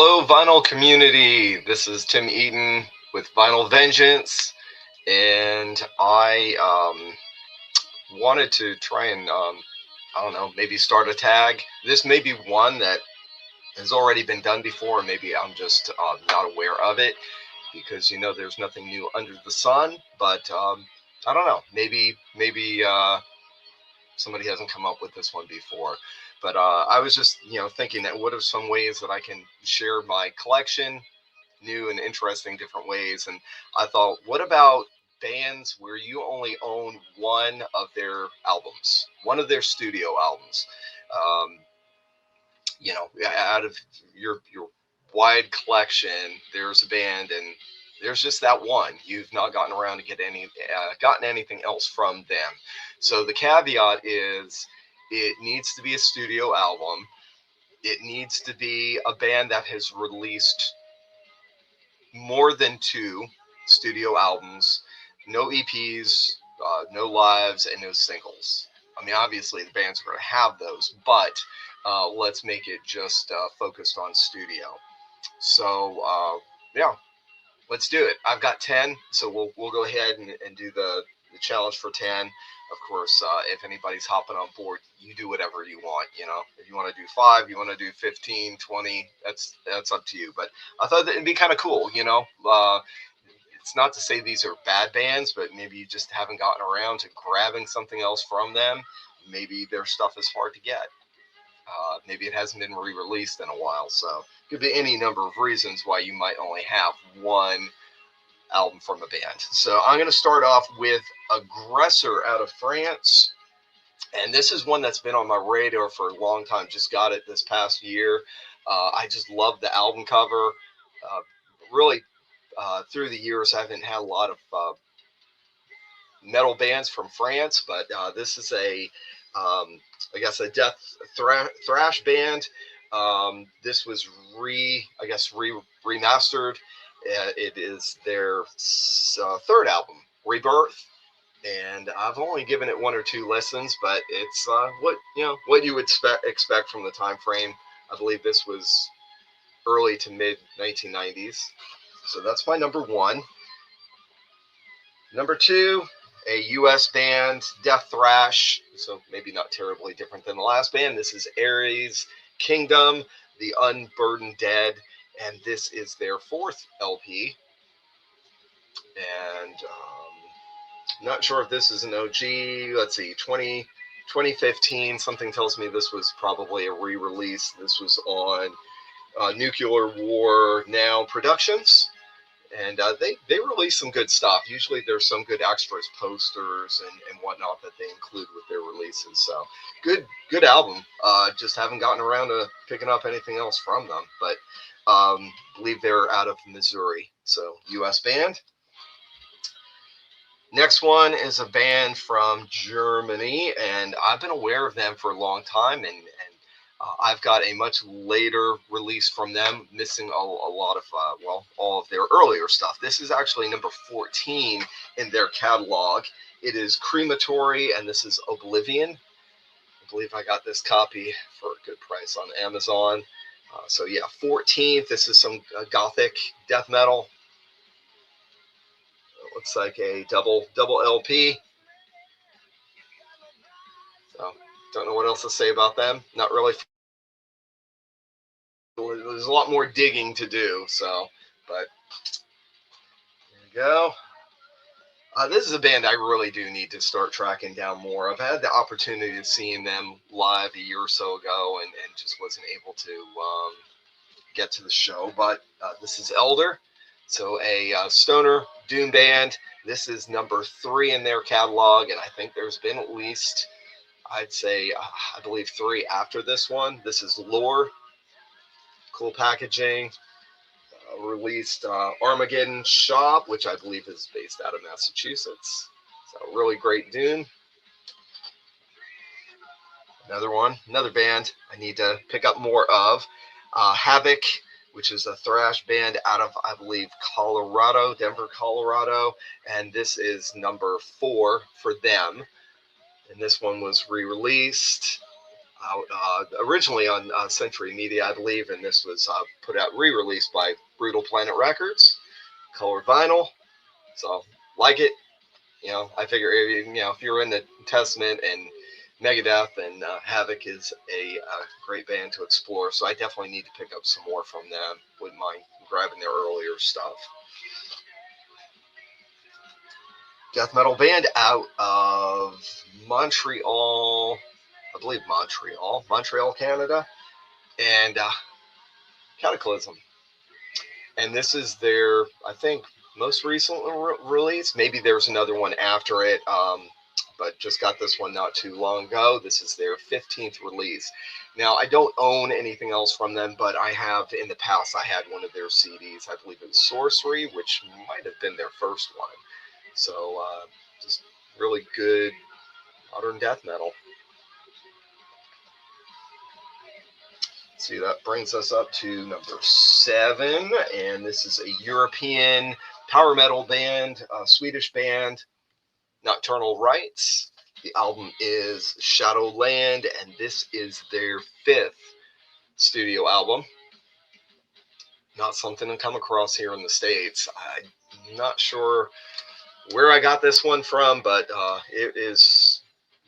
Hello, vinyl community. This is Tim Eaton with Vinyl Vengeance, and I wanted to try and I don't know, maybe start a tag. This may be one that has already been done before, maybe I'm just not aware of it because there's nothing new under the sun. But I don't know. Maybe somebody hasn't come up with this one before. But I was just thinking that what are some ways that I can share my collection, new and interesting different ways. And I thought, what about bands where you only own one of their albums, one of their studio albums? Um, Out of your wide collection, there's a band and there's just that one. You've not gotten around to gotten anything else from them. So the caveat is it needs to be a studio album. It needs to be a band that has released more than two studio albums, no EPs, no lives, and no singles. I mean, obviously the bands are going to have those, but let's make it just focused on studio. So yeah, let's do it. I've got 10, so we'll go ahead and do the challenge for 10. Of course, if anybody's hopping on board, you do whatever you want. If you want to do 5, you want to do 15, 20, that's up to you. But I thought that it'd be kind of cool. It's not to say these are bad bands, but maybe you just haven't gotten around to grabbing something else from them. Maybe their stuff is hard to get. Maybe it hasn't been re-released in a while. So could be any number of reasons why you might only have one album from a band. So I'm going to start off with Aggressor out of France. And this is one that's been on my radar for a long time. Just got it this past year. I just love the album cover. Really, through the years, I haven't had a lot of metal bands from France, but this is I guess a death thrash band. This was remastered. It is their third album, Rebirth, and I've only given it 1 or 2 listens, but it's what you would expect from the time frame. I believe this was early to mid 1990s, so that's my number 1. Number 2, a U.S. band, death thrash, so maybe not terribly different than the last band. This is Ares Kingdom, the Unburdened Dead, and this is their 4th LP. And not sure if this is an OG. Let's see, 2015. Something tells me this was probably a re-release. This was on Nuclear War Now Productions. And they release some good stuff. Usually there's some good extras, posters and whatnot that they include with their releases. So good album. Just haven't gotten around to picking up anything else from them. But believe they're out of Missouri. So U.S. band. Next one is a band from Germany, and I've been aware of them for a long time, and I've got a much later release from them, missing a lot of, all of their earlier stuff. This is actually number 14 in their catalog. It is Crematory, and this is Oblivion. I believe I got this copy for a good price on Amazon. So yeah, 14th. This is some gothic death metal. It looks like a double LP. So don't know what else to say about them. Not really. There's a lot more digging to do, but there you go. This is a band I really do need to start tracking down more. I've had the opportunity of seeing them live a year or so ago and just wasn't able to get to the show, but this is Elder, so a stoner doom band. This is number 3 in their catalog, and I think there's been at least, I'd say, I believe 3 after this one. This is Lore. Cool packaging. Released Armageddon Shop, which I believe is based out of Massachusetts. So really great doom. Another band I need to pick up more of. Havoc, which is a thrash band out of, I believe, Colorado, Denver, Colorado. And this is number 4 for them. And this one was re-released. out originally on Century Media, I believe, and this was put out re-released by Brutal Planet Records, color vinyl. So like it, I figure if you're into Testament and Megadeth, and Havoc is a great band to explore. So I definitely need to pick up some more from them. Wouldn't mind grabbing their earlier stuff. Death metal band out of Montreal, I believe Montreal, Canada, and Cataclysm. And this is their, I think, most recent release. Maybe there's another one after it, but just got this one not too long ago. This is their 15th release. Now, I don't own anything else from them, but I have in the past, I had one of their CDs. I believe it was Sorcery, which might have been their first one. So just really good modern death metal. See, that brings us up to number 7, and this is a European power metal band, a Swedish band, Nocturnal Rites. The album is Shadowland, and this is their 5th studio album. Not something to come across here in the States. I'm not sure where I got this one from, but it is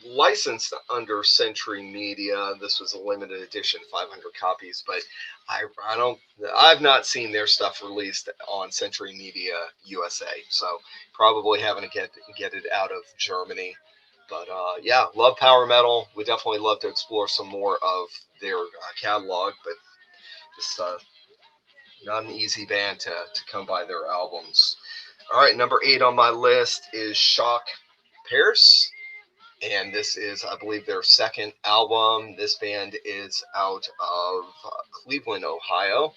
licensed under Century Media. This was a limited edition, 500 copies, but I've not seen their stuff released on Century Media USA, so probably having to get it out of Germany. But yeah, love power metal. We definitely love to explore some more of their catalog, but just not an easy band to come by their albums. All right, number 8 on my list is Shock Pierce. And this is, I believe, their 2nd album. This band is out of Cleveland, Ohio.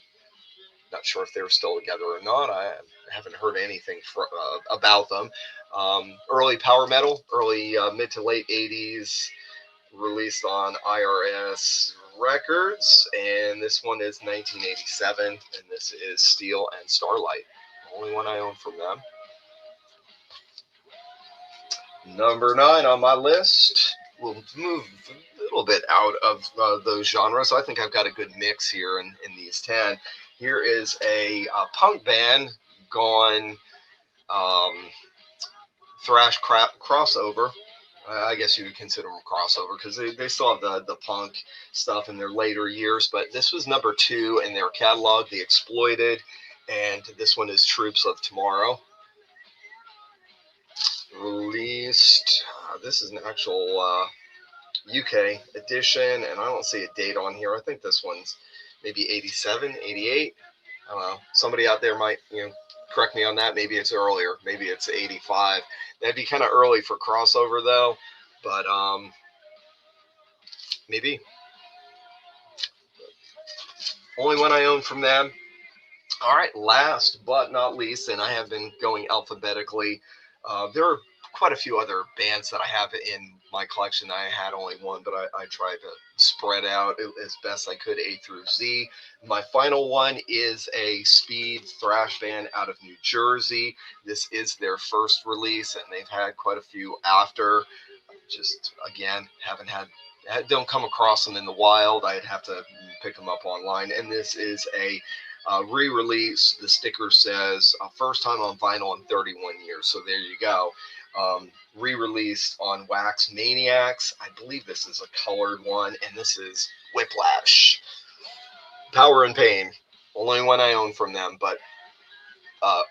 Not sure if they're still together or not. I haven't heard anything about them. Early power metal, early mid to late 80s, released on IRS Records. And this one is 1987, and this is Steel and Starlight. The only one I own from them. Number 9 on my list. We'll move a little bit out of those genres. I think I've got a good mix here in these 10. Here is a punk band gone thrash crossover. I guess you would consider them crossover because they still have the punk stuff in their later years. But this was number 2 in their catalog, The Exploited. And this one is Troops of Tomorrow. Released, this is an actual UK edition, and I don't see a date on here. I think this one's maybe 87, 88. I don't know. Somebody out there might correct me on that. Maybe it's earlier. Maybe it's 85. That'd be kind of early for crossover though, but maybe. Only one I own from them. All right, last but not least, and I have been going alphabetically. There are quite a few other bands that I have in my collection. I had only one, but I tried to spread out as best I could, A through Z. My final one is a speed thrash band out of New Jersey. This is their first release, and they've had quite a few after. Just, again, don't come across them in the wild. I'd have to pick them up online. And this is a re-release. The sticker says first time on vinyl in 31 years. So there you go. Re-released on Wax Maniacs. I believe this is a colored one, and this is Whiplash. Power and Pain. Only one I own from them, but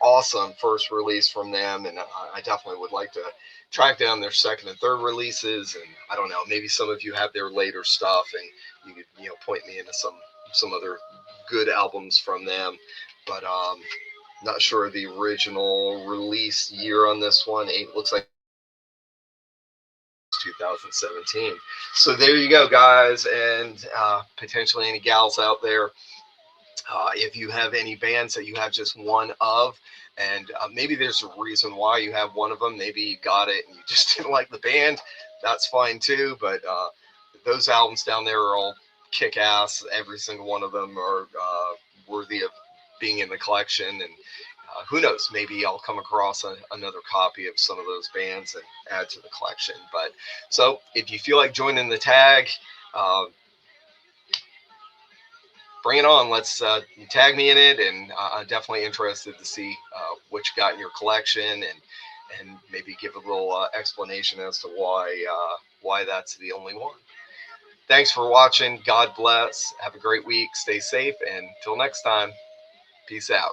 awesome first release from them, and I definitely would like to track down their 2nd and 3rd releases. And I don't know, maybe some of you have their later stuff, and you could point me into some other good albums from them, but not sure the original release year on this one. It looks like 2017. So there you go, guys, and potentially any gals out there. If you have any bands that you have just one of, and maybe there's a reason why you have one of them. Maybe you got it and you just didn't like the band. That's fine too. But those albums down there are all kick ass. Every single one of them are worthy of being in the collection. And who knows, maybe I'll come across another copy of some of those bands and add to the collection. But so if you feel like joining the tag, bring it on. Let's tag me in it, and I'm definitely interested to see what you got in your collection, and maybe give a little explanation as to why that's the only one. Thanks for watching. God bless. Have a great week. Stay safe, and until next time, peace out.